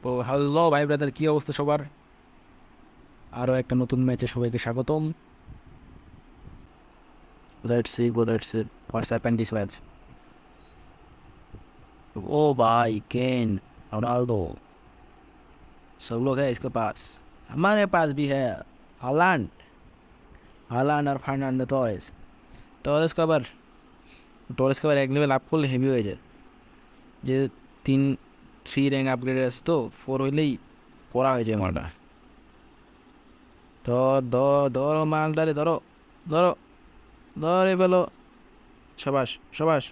ও hello ভাই brother, কী অবস্থা সবার? আরও একটা নতুন ম্যাচে সবাইকে স্বাগতম। Let's see what's happen this match. ও भाई केन रोनाल्डो सब लोग है इसके पास। हमारे पास भी है हालांड हालांड और ফার্নান্ডো টরেস। টরেস কবার এক লেভেল আপ করলে হেভি হয়ে যায়। যে তিন থ্রি র্যাঙ্ক আপগ্রেড আছে, তো 4 হইলেই করা হয়ে যায় মালটা। ধরো মালটারে, ধরো ধরো ধরে ফেলো। সবাস সবাস।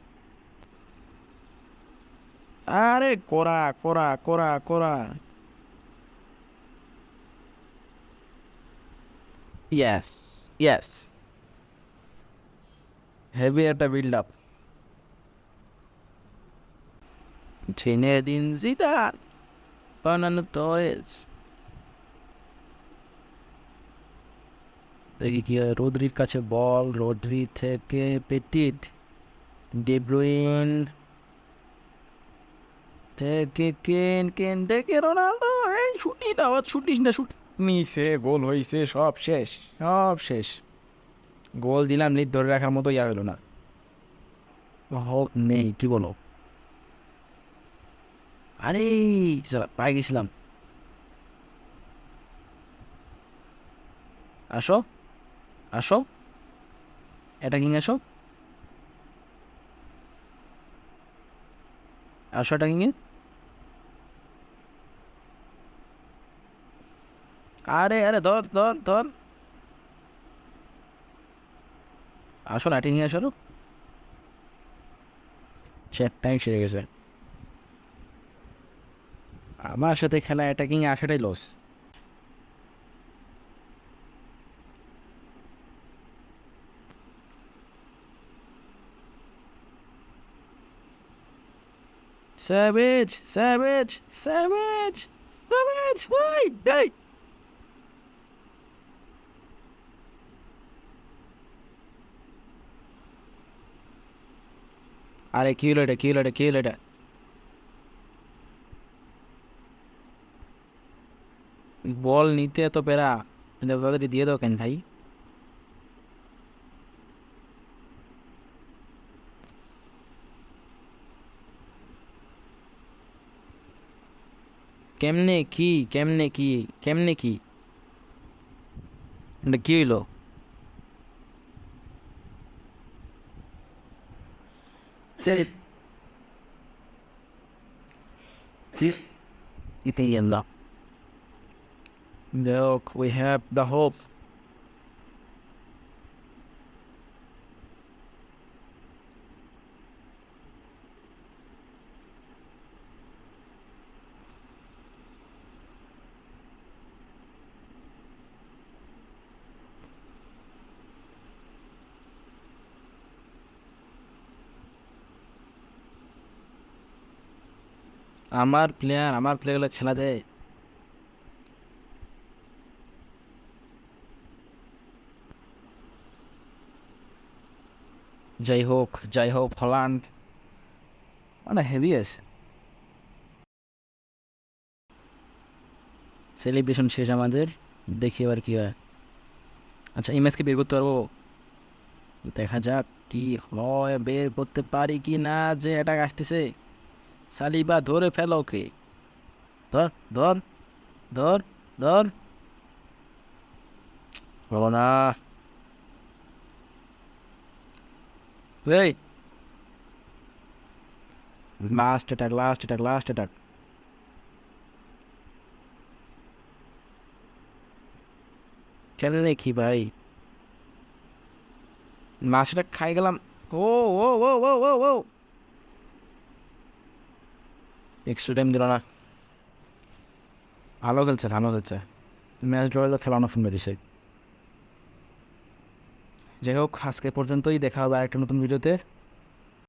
আরে কোরা কোরা কোরা কোরা। ইয়েস ইয়েস, হেভি একটা build up. Zinedine Zidane, Fernando Torres. দেখি কি হয়। রোদ্রির কাছে বল, রোদ্রি থেকে পেটিট, ডি ব্রুইন থেকে কেন, কেন থেকে রোনালদো। এই ছুটি না, ছুটিস না, ছুটি নিছে, গোল হয়েছে, সব শেষ, সব শেষ। গোল দিলাম, লিড ধরে রাখার মতো ইয়া হলো না। হোক নেই, কি বলো? আরে পাই গেছিলাম। আসো আসো, অ্যাটাকিং আসো, আসো অ্যাটাকিংয়ে। আরে আরে ধর ধর ধর, আসো না অ্যাটাকিংয়ে আসো। সে টাইম সেরে গেছে। আমার সাথে খেলা অ্যাটাকিংয়ে আসাটাই loss. Savage savage savage savage, ভাই এই। আরে কি হলো এটা, কি হলো এটা, কি হলো এটা? বল নিতে এত পেরা, কিন্তু তাদেরকে দিয়ে দাও কেন ভাই? কেমনে কি, কেমনে কি, কেমনে কি? এটা কি হইলো? এটাই আল্লাহ। Look, we have the hope. আমার প্লেয়ারগুলো খেলা দেয়। যাই হোক হল্যান্ড মানে হেভি আছে। সেলিব্রেশন শেষ আমাদের, দেখি এবার কি হয়। আচ্ছা, ইমেজকে বের করতে পারবো, দেখা যাক কি হয়। বের করতে পারি কি না, যে অ্যাটাক আসতেছে। সালিবা ধরে ফেলো ওকে। ধর ধর ধর ধর, বলো না। এই last attack, last attack, last attack. খেলে কি ভাই, লাস্ট অ্যাটাক খাই গেলাম। ও ও ও ও ও ও, এক্সট্রা টাইম দিল না। ভালো খেলছে, ভালো খেলছে। ম্যাচ ড্র হলে খেলানো ফোন দিছে। যাই হোক, আজকে পর্যন্তই, দেখা হবে আরেকটা নতুন ভিডিওতে।